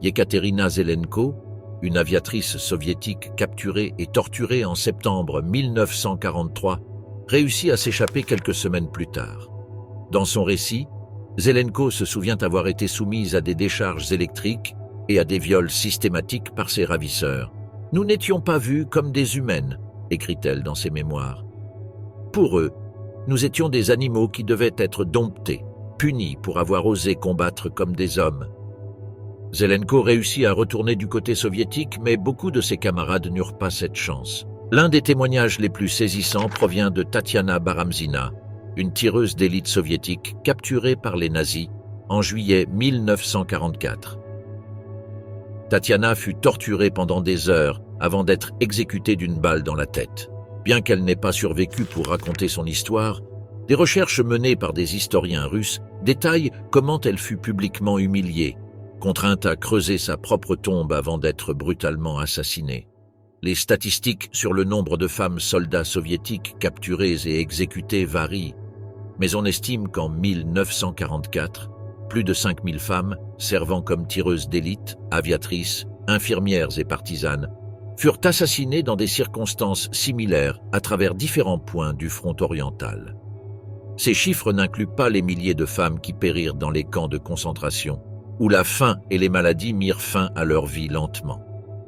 Yekaterina Zelenko, une aviatrice soviétique capturée et torturée en septembre 1943, réussit à s'échapper quelques semaines plus tard. Dans son récit, Zelenko se souvient avoir été soumise à des décharges électriques et à des viols systématiques par ses ravisseurs. « Nous n'étions pas vues comme des humaines », écrit-elle dans ses mémoires. Pour eux, nous étions des animaux qui devaient être domptés, punis pour avoir osé combattre comme des hommes. Zelenko réussit à retourner du côté soviétique, mais beaucoup de ses camarades n'eurent pas cette chance. L'un des témoignages les plus saisissants provient de Tatiana Baramzina, une tireuse d'élite soviétique capturée par les nazis en juillet 1944. Tatiana fut torturée pendant des heures avant d'être exécutée d'une balle dans la tête. Bien qu'elle n'ait pas survécu pour raconter son histoire, des recherches menées par des historiens russes détaillent comment elle fut publiquement humiliée, contrainte à creuser sa propre tombe avant d'être brutalement assassinée. Les statistiques sur le nombre de femmes soldats soviétiques capturées et exécutées varient, mais on estime qu'en 1944, plus de 5000 femmes, servant comme tireuses d'élite, aviatrices, infirmières et partisanes, furent assassinées dans des circonstances similaires à travers différents points du front oriental. Ces chiffres n'incluent pas les milliers de femmes qui périrent dans les camps de concentration, où la faim et les maladies mirent fin à leur vie lentement.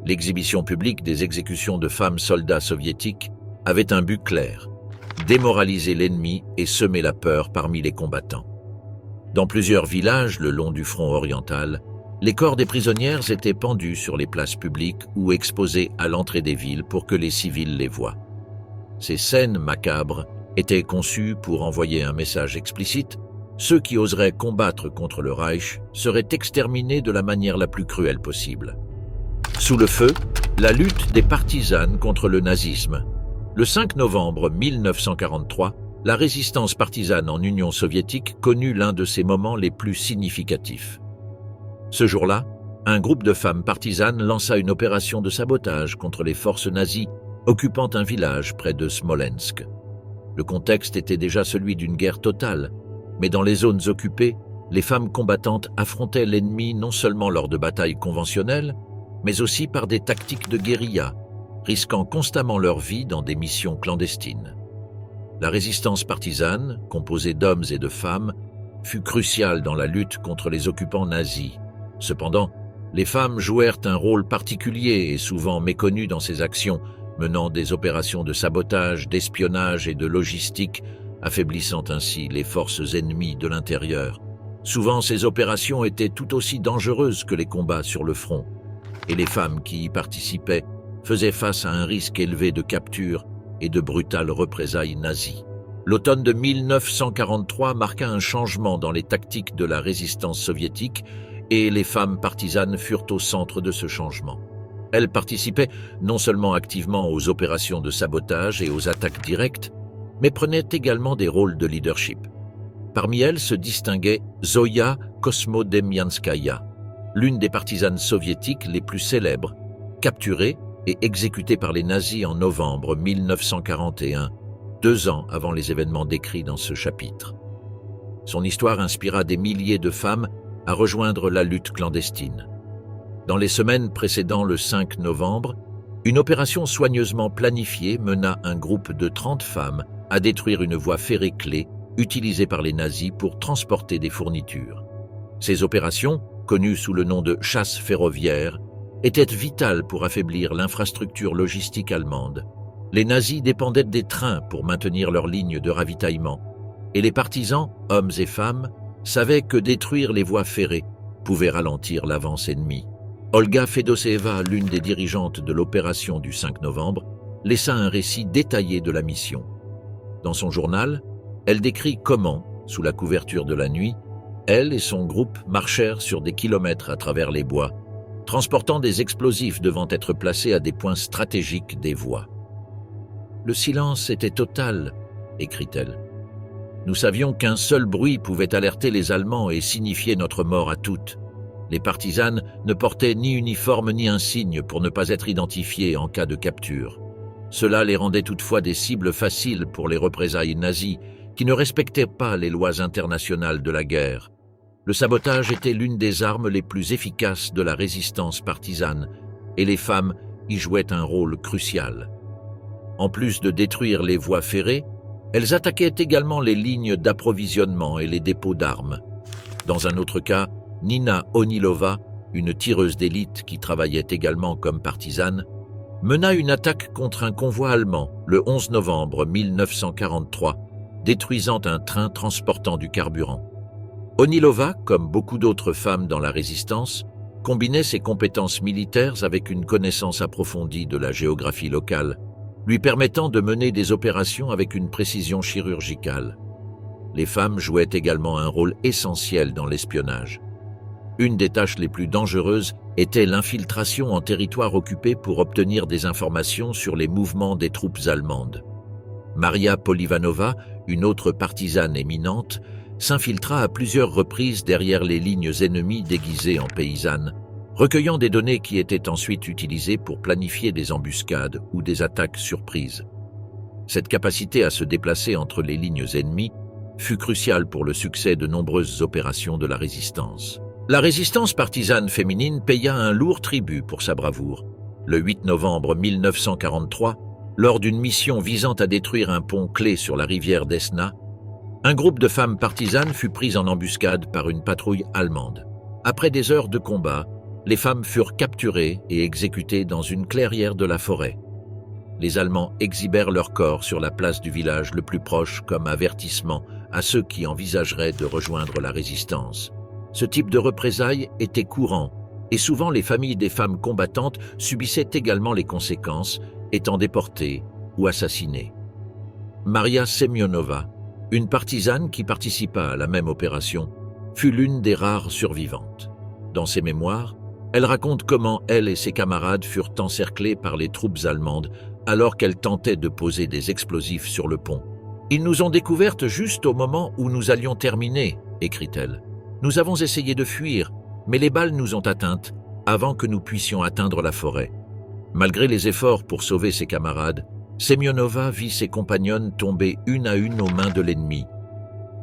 L'exhibition publique des exécutions de femmes soldats soviétiques avait un but clair: démoraliser l'ennemi et semer la peur parmi les combattants. Dans plusieurs villages le long du front oriental, les corps des prisonnières étaient pendus sur les places publiques ou exposés à l'entrée des villes pour que les civils les voient. Ces scènes macabres étaient conçues pour envoyer un message explicite: ceux qui oseraient combattre contre le Reich seraient exterminés de la manière la plus cruelle possible. Sous le feu, la lutte des partisanes contre le nazisme. Le 5 novembre 1943, la résistance partisane en Union soviétique connut l'un de ses moments les plus significatifs. Ce jour-là, un groupe de femmes partisanes lança une opération de sabotage contre les forces nazies occupant un village près de Smolensk. Le contexte était déjà celui d'une guerre totale, mais dans les zones occupées, les femmes combattantes affrontaient l'ennemi non seulement lors de batailles conventionnelles, mais aussi par des tactiques de guérilla, risquant constamment leur vie dans des missions clandestines. La résistance partisane, composée d'hommes et de femmes, fut cruciale dans la lutte contre les occupants nazis. Cependant, les femmes jouèrent un rôle particulier et souvent méconnu dans ces actions, menant des opérations de sabotage, d'espionnage et de logistique, affaiblissant ainsi les forces ennemies de l'intérieur. Souvent, ces opérations étaient tout aussi dangereuses que les combats sur le front, et les femmes qui y participaient faisaient face à un risque élevé de capture et de brutales représailles nazies. L'automne de 1943 marqua un changement dans les tactiques de la résistance soviétique et les femmes partisanes furent au centre de ce changement. Elles participaient non seulement activement aux opérations de sabotage et aux attaques directes, mais prenaient également des rôles de leadership. Parmi elles se distinguait Zoya Kosmodemyanskaya, l'une des partisanes soviétiques les plus célèbres, capturée et exécutée par les nazis en novembre 1941, 2 ans avant les événements décrits dans ce chapitre. Son histoire inspira des milliers de femmes à rejoindre la lutte clandestine. Dans les semaines précédant le 5 novembre, Une opération soigneusement planifiée mena un groupe de 30 femmes à détruire une voie ferrée clé utilisée par les nazis pour transporter des fournitures. Ces opérations, connues sous le nom de chasse ferroviaire, étaient vitales pour affaiblir l'infrastructure logistique allemande. Les nazis dépendaient des trains pour maintenir leur ligne de ravitaillement, et les partisans, hommes et femmes, savaient que détruire les voies ferrées pouvait ralentir l'avance ennemie. Olga Fedoseeva, l'une des dirigeantes de l'opération du 5 novembre, laissa un récit détaillé de la mission. Dans son journal, elle décrit comment, sous la couverture de la nuit, elle et son groupe marchèrent sur des kilomètres à travers les bois, transportant des explosifs devant être placés à des points stratégiques des voies. « Le silence était total », écrit-elle. « Nous savions qu'un seul bruit pouvait alerter les Allemands et signifier notre mort à toutes. Les partisanes ne portaient ni uniforme ni insigne pour ne pas être identifiées en cas de capture. Cela les rendait toutefois des cibles faciles pour les représailles nazies qui ne respectaient pas les lois internationales de la guerre. Le sabotage était l'une des armes les plus efficaces de la résistance partisane et les femmes y jouaient un rôle crucial. En plus de détruire les voies ferrées, elles attaquaient également les lignes d'approvisionnement et les dépôts d'armes. Dans un autre cas, Nina Onilova, une tireuse d'élite qui travaillait également comme partisane, mena une attaque contre un convoi allemand le 11 novembre 1943, détruisant un train transportant du carburant. Onilova, comme beaucoup d'autres femmes dans la résistance, combinait ses compétences militaires avec une connaissance approfondie de la géographie locale, lui permettant de mener des opérations avec une précision chirurgicale. Les femmes jouaient également un rôle essentiel dans l'espionnage. Une des tâches les plus dangereuses était l'infiltration en territoire occupé pour obtenir des informations sur les mouvements des troupes allemandes. Maria Polivanova, une autre partisane éminente, s'infiltra à plusieurs reprises derrière les lignes ennemies déguisées en paysannes, recueillant des données qui étaient ensuite utilisées pour planifier des embuscades ou des attaques surprises. Cette capacité à se déplacer entre les lignes ennemies fut cruciale pour le succès de nombreuses opérations de la résistance. La résistance partisane féminine paya un lourd tribut pour sa bravoure. Le 8 novembre 1943, lors d'une mission visant à détruire un pont clé sur la rivière Desna, un groupe de femmes partisanes fut pris en embuscade par une patrouille allemande. Après des heures de combat, les femmes furent capturées et exécutées dans une clairière de la forêt. Les Allemands exhibèrent leurs corps sur la place du village le plus proche comme avertissement à ceux qui envisageraient de rejoindre la résistance. Ce type de représailles était courant et souvent les familles des femmes combattantes subissaient également les conséquences, étant déportées ou assassinées. Maria Semyonova, une partisane qui participa à la même opération, fut l'une des rares survivantes. Dans ses mémoires, elle raconte comment elle et ses camarades furent encerclés par les troupes allemandes alors qu'elles tentaient de poser des explosifs sur le pont. « Ils nous ont découvertes juste au moment où nous allions terminer », écrit-elle. « Nous avons essayé de fuir, mais les balles nous ont atteintes avant que nous puissions atteindre la forêt. » Malgré les efforts pour sauver ses camarades, Semyonova vit ses compagnonnes tomber une à une aux mains de l'ennemi.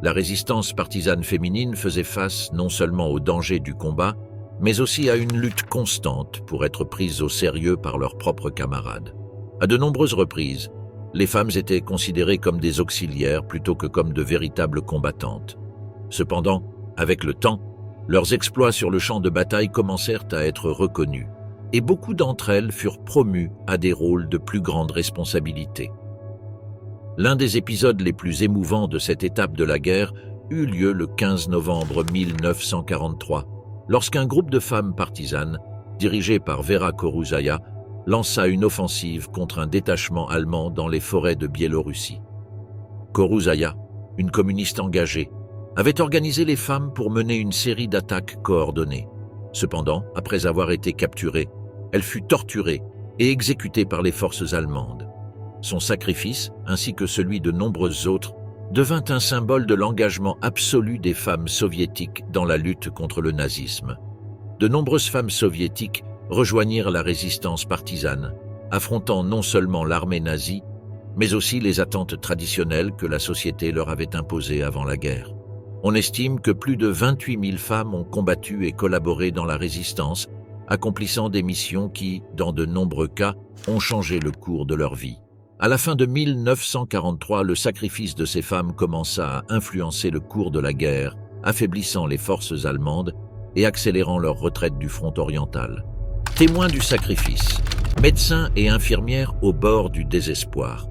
La résistance partisane féminine faisait face non seulement aux dangers du combat, mais aussi à une lutte constante pour être prises au sérieux par leurs propres camarades. À de nombreuses reprises, les femmes étaient considérées comme des auxiliaires plutôt que comme de véritables combattantes. Cependant, avec le temps, leurs exploits sur le champ de bataille commencèrent à être reconnus, et beaucoup d'entre elles furent promues à des rôles de plus grande responsabilité. L'un des épisodes les plus émouvants de cette étape de la guerre eut lieu le 15 novembre 1943, lorsqu'un groupe de femmes partisanes, dirigé par Vera Koruzaya, lança une offensive contre un détachement allemand dans les forêts de Biélorussie. Koruzaya, une communiste engagée, avait organisé les femmes pour mener une série d'attaques coordonnées. Cependant, après avoir été capturée, elle fut torturée et exécutée par les forces allemandes. Son sacrifice, ainsi que celui de nombreuses autres, devint un symbole de l'engagement absolu des femmes soviétiques dans la lutte contre le nazisme. De nombreuses femmes soviétiques rejoignirent la résistance partisane, affrontant non seulement l'armée nazie, mais aussi les attentes traditionnelles que la société leur avait imposées avant la guerre. On estime que plus de 28 000 femmes ont combattu et collaboré dans la résistance, accomplissant des missions qui, dans de nombreux cas, ont changé le cours de leur vie. À la fin de 1943, le sacrifice de ces femmes commença à influencer le cours de la guerre, affaiblissant les forces allemandes et accélérant leur retraite du front oriental. Témoins du sacrifice, médecins et infirmières au bord du désespoir.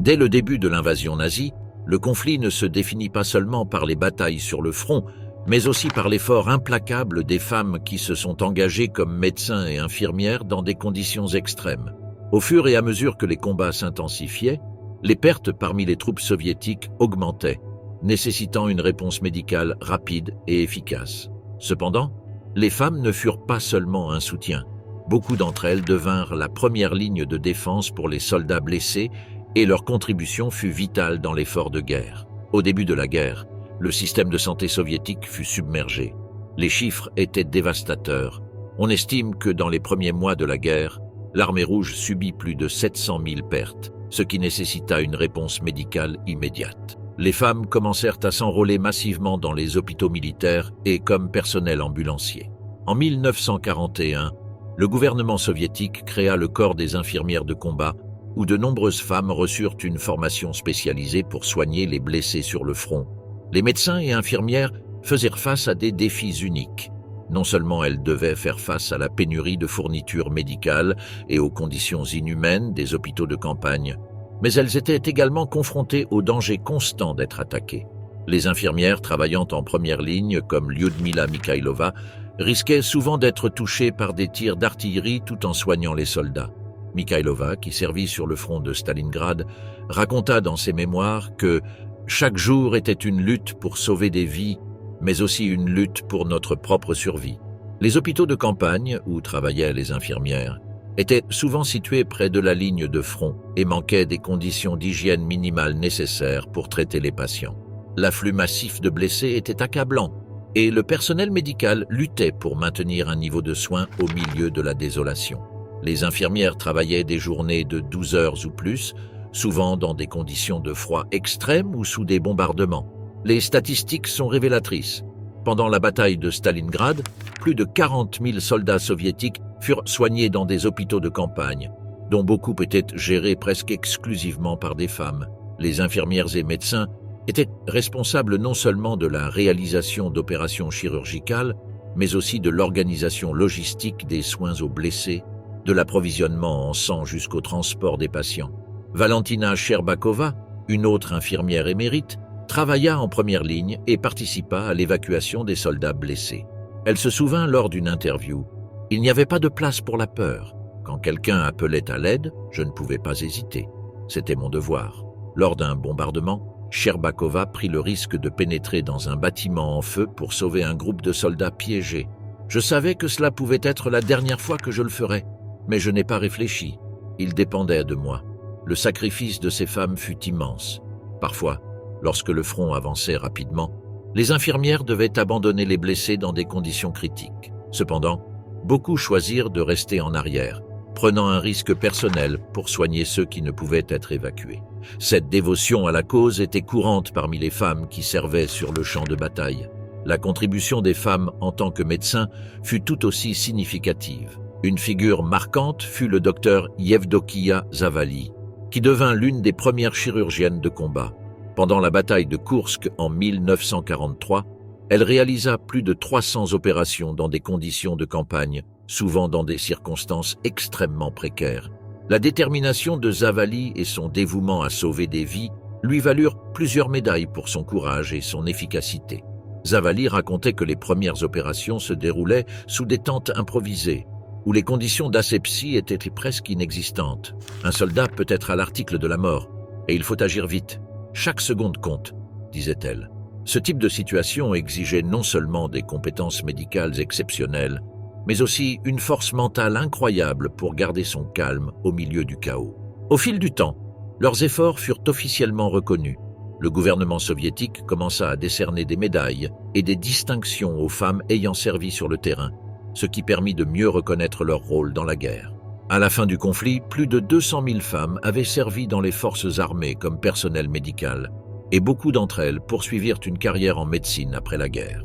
Dès le début de l'invasion nazie, le conflit ne se définit pas seulement par les batailles sur le front, mais aussi par l'effort implacable des femmes qui se sont engagées comme médecins et infirmières dans des conditions extrêmes. Au fur et à mesure que les combats s'intensifiaient, les pertes parmi les troupes soviétiques augmentaient, nécessitant une réponse médicale rapide et efficace. Cependant, les femmes ne furent pas seulement un soutien. Beaucoup d'entre elles devinrent la première ligne de défense pour les soldats blessés et leur contribution fut vitale dans l'effort de guerre. Au début de la guerre, le système de santé soviétique fut submergé. Les chiffres étaient dévastateurs. On estime que dans les premiers mois de la guerre, l'armée rouge subit plus de 700 000 pertes, ce qui nécessita une réponse médicale immédiate. Les femmes commencèrent à s'enrôler massivement dans les hôpitaux militaires et comme personnel ambulancier. En 1941, le gouvernement soviétique créa le corps des infirmières de combat, où de nombreuses femmes reçurent une formation spécialisée pour soigner les blessés sur le front. Les médecins et infirmières faisaient face à des défis uniques. Non seulement elles devaient faire face à la pénurie de fournitures médicales et aux conditions inhumaines des hôpitaux de campagne, mais elles étaient également confrontées au danger constant d'être attaquées. Les infirmières travaillant en première ligne, comme Lyudmila Mikhailova, risquaient souvent d'être touchées par des tirs d'artillerie tout en soignant les soldats. Mikhailova, qui servit sur le front de Stalingrad, raconta dans ses mémoires que chaque jour était une lutte pour sauver des vies, mais aussi une lutte pour notre propre survie. Les hôpitaux de campagne, où travaillaient les infirmières, étaient souvent situés près de la ligne de front et manquaient des conditions d'hygiène minimales nécessaires pour traiter les patients. L'afflux massif de blessés était accablant et le personnel médical luttait pour maintenir un niveau de soins au milieu de la désolation. Les infirmières travaillaient des journées de 12 heures ou plus, souvent dans des conditions de froid extrême ou sous des bombardements. Les statistiques sont révélatrices. Pendant la bataille de Stalingrad, plus de 40 000 soldats soviétiques furent soignés dans des hôpitaux de campagne, dont beaucoup étaient gérés presque exclusivement par des femmes. Les infirmières et médecins étaient responsables non seulement de la réalisation d'opérations chirurgicales, mais aussi de l'organisation logistique des soins aux blessés, de l'approvisionnement en sang jusqu'au transport des patients. Valentina Sherbakova, une autre infirmière émérite, travailla en première ligne et participa à l'évacuation des soldats blessés. Elle se souvint lors d'une interview: « Il n'y avait pas de place pour la peur. Quand quelqu'un appelait à l'aide, je ne pouvais pas hésiter. C'était mon devoir. » Lors d'un bombardement, Sherbakova prit le risque de pénétrer dans un bâtiment en feu pour sauver un groupe de soldats piégés. « Je savais que cela pouvait être la dernière fois que je le ferais, mais je n'ai pas réfléchi. Il dépendait de moi. » Le sacrifice de ces femmes fut immense. Parfois, lorsque le front avançait rapidement, les infirmières devaient abandonner les blessés dans des conditions critiques. Cependant, beaucoup choisirent de rester en arrière, prenant un risque personnel pour soigner ceux qui ne pouvaient être évacués. Cette dévotion à la cause était courante parmi les femmes qui servaient sur le champ de bataille. La contribution des femmes en tant que médecins fut tout aussi significative. Une figure marquante fut le docteur Yevdokia Zavali, qui devint l'une des premières chirurgiennes de combat. Pendant la bataille de Koursk en 1943, elle réalisa plus de 300 opérations dans des conditions de campagne, souvent dans des circonstances extrêmement précaires. La détermination de Zavali et son dévouement à sauver des vies lui valurent plusieurs médailles pour son courage et son efficacité. Zavali racontait que les premières opérations se déroulaient sous des tentes improvisées, où les conditions d'asepsie étaient presque inexistantes. Un soldat peut être à l'article de la mort, et il faut agir vite. Chaque seconde compte, disait-elle. Ce type de situation exigeait non seulement des compétences médicales exceptionnelles, mais aussi une force mentale incroyable pour garder son calme au milieu du chaos. Au fil du temps, leurs efforts furent officiellement reconnus. Le gouvernement soviétique commença à décerner des médailles et des distinctions aux femmes ayant servi sur le terrain, ce qui permit de mieux reconnaître leur rôle dans la guerre. À la fin du conflit, plus de 200 000 femmes avaient servi dans les forces armées comme personnel médical, et beaucoup d'entre elles poursuivirent une carrière en médecine après la guerre.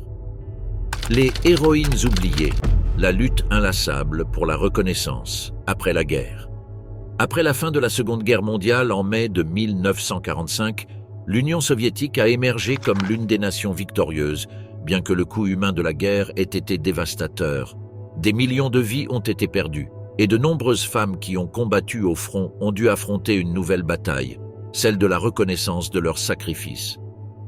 Les héroïnes oubliées. la lutte inlassable pour la reconnaissance après la guerre. Après la fin de la Seconde Guerre mondiale, en mai de 1945, l'Union soviétique a émergé comme l'une des nations victorieuses, bien que le coût humain de la guerre ait été dévastateur. Des millions de vies ont été perdues, et de nombreuses femmes qui ont combattu au front ont dû affronter une nouvelle bataille, celle de la reconnaissance de leurs sacrifices.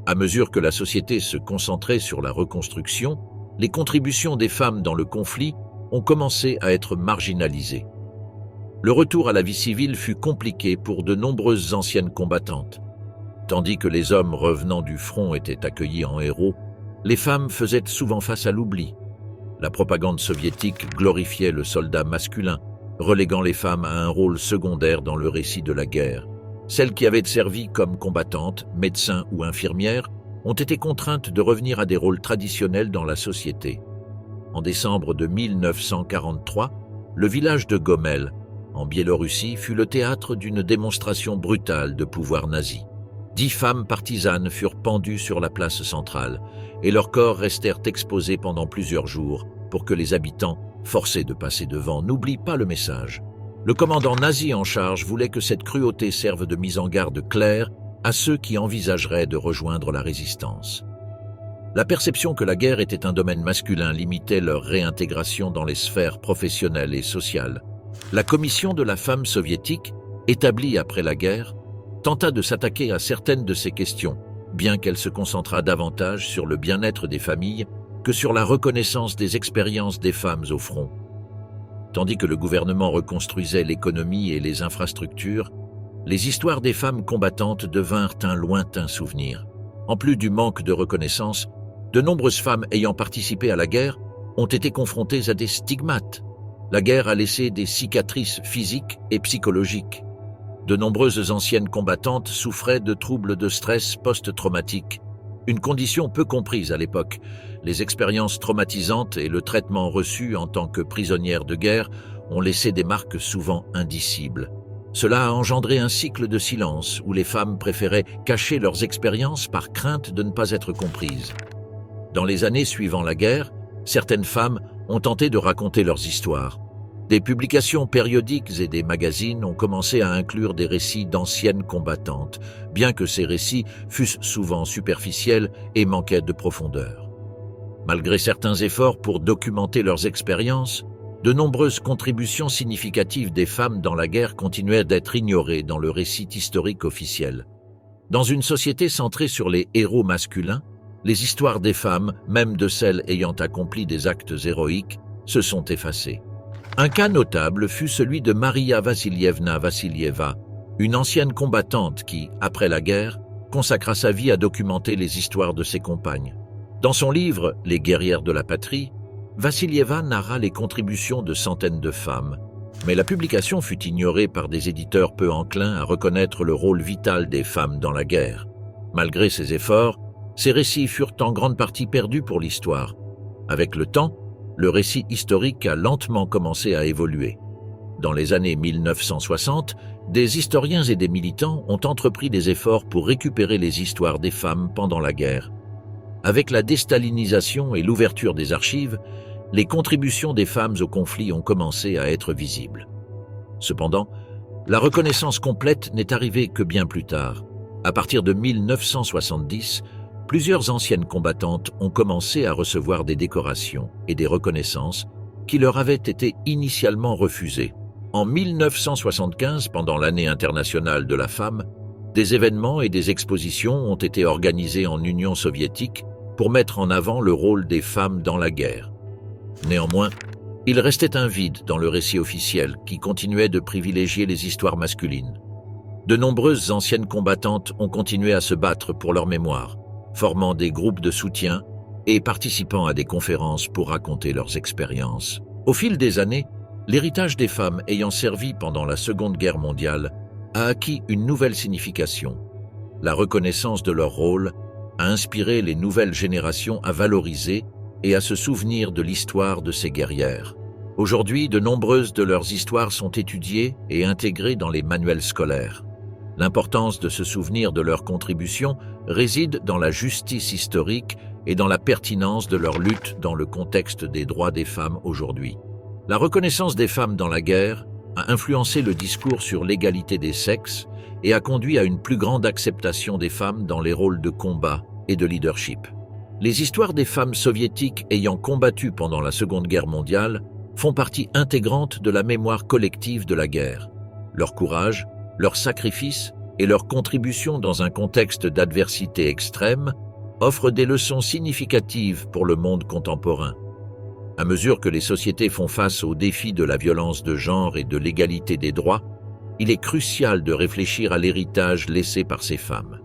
À mesure que la société se concentrait sur la reconstruction, les contributions des femmes dans le conflit ont commencé à être marginalisées. Le retour à la vie civile fut compliqué pour de nombreuses anciennes combattantes. Tandis que les hommes revenant du front étaient accueillis en héros, les femmes faisaient souvent face à l'oubli. La propagande soviétique glorifiait le soldat masculin, reléguant les femmes à un rôle secondaire dans le récit de la guerre. Celles qui avaient servi comme combattantes, médecins ou infirmières, ont été contraintes de revenir à des rôles traditionnels dans la société. En décembre de 1943, le village de Gomel, en Biélorussie, fut le théâtre d'une démonstration brutale de pouvoir nazi. 10 femmes partisanes furent pendues sur la place centrale, et leurs corps restèrent exposés pendant plusieurs jours pour que les habitants, forcés de passer devant, n'oublient pas le message. Le commandant nazi en charge voulait que cette cruauté serve de mise en garde claire à ceux qui envisageraient de rejoindre la résistance. La perception que la guerre était un domaine masculin limitait leur réintégration dans les sphères professionnelles et sociales. La commission de la femme soviétique, établie après la guerre, tenta de s'attaquer à certaines de ces questions, bien qu'elle se concentrât davantage sur le bien-être des familles que sur la reconnaissance des expériences des femmes au front. Tandis que le gouvernement reconstruisait l'économie et les infrastructures, les histoires des femmes combattantes devinrent un lointain souvenir. En plus du manque de reconnaissance, de nombreuses femmes ayant participé à la guerre ont été confrontées à des stigmates. La guerre a laissé des cicatrices physiques et psychologiques. De nombreuses anciennes combattantes souffraient de troubles de stress post-traumatique, une condition peu comprise à l'époque. Les expériences traumatisantes et le traitement reçu en tant que prisonnières de guerre ont laissé des marques souvent indicibles. Cela a engendré un cycle de silence où les femmes préféraient cacher leurs expériences par crainte de ne pas être comprises. Dans les années suivant la guerre, certaines femmes ont tenté de raconter leurs histoires. Des publications périodiques et des magazines ont commencé à inclure des récits d'anciennes combattantes, bien que ces récits fussent souvent superficiels et manquaient de profondeur. Malgré certains efforts pour documenter leurs expériences, de nombreuses contributions significatives des femmes dans la guerre continuaient d'être ignorées dans le récit historique officiel. Dans une société centrée sur les héros masculins, les histoires des femmes, même de celles ayant accompli des actes héroïques, se sont effacées. Un cas notable fut celui de Maria Vassilievna Vassilieva, une ancienne combattante qui, après la guerre, consacra sa vie à documenter les histoires de ses compagnes. Dans son livre « Les guerrières de la patrie », Vassilieva narra les contributions de centaines de femmes, mais la publication fut ignorée par des éditeurs peu enclins à reconnaître le rôle vital des femmes dans la guerre. Malgré ces efforts, ces récits furent en grande partie perdus pour l'histoire. Avec le temps, le récit historique a lentement commencé à évoluer. Dans les années 1960, des historiens et des militants ont entrepris des efforts pour récupérer les histoires des femmes pendant la guerre. Avec la déstalinisation et l'ouverture des archives, les contributions des femmes au conflit ont commencé à être visibles. Cependant, la reconnaissance complète n'est arrivée que bien plus tard. À partir de 1970, plusieurs anciennes combattantes ont commencé à recevoir des décorations et des reconnaissances qui leur avaient été initialement refusées. En 1975, pendant l'année internationale de la femme, des événements et des expositions ont été organisés en Union soviétique pour mettre en avant le rôle des femmes dans la guerre. Néanmoins, il restait un vide dans le récit officiel qui continuait de privilégier les histoires masculines. De nombreuses anciennes combattantes ont continué à se battre pour leur mémoire, formant des groupes de soutien et participant à des conférences pour raconter leurs expériences. Au fil des années, l'héritage des femmes ayant servi pendant la Seconde Guerre mondiale a acquis une nouvelle signification. La reconnaissance de leur rôle a inspiré les nouvelles générations à valoriser et à se souvenir de l'histoire de ces guerrières. Aujourd'hui, de nombreuses de leurs histoires sont étudiées et intégrées dans les manuels scolaires. L'importance de se souvenir de leurs contributions réside dans la justice historique et dans la pertinence de leur lutte dans le contexte des droits des femmes aujourd'hui. La reconnaissance des femmes dans la guerre a influencé le discours sur l'égalité des sexes et a conduit à une plus grande acceptation des femmes dans les rôles de combat et de leadership. Les histoires des femmes soviétiques ayant combattu pendant la Seconde Guerre mondiale font partie intégrante de la mémoire collective de la guerre. Leur courage, leur sacrifice et leur contribution dans un contexte d'adversité extrême offrent des leçons significatives pour le monde contemporain. À mesure que les sociétés font face aux défis de la violence de genre et de l'égalité des droits, il est crucial de réfléchir à l'héritage laissé par ces femmes.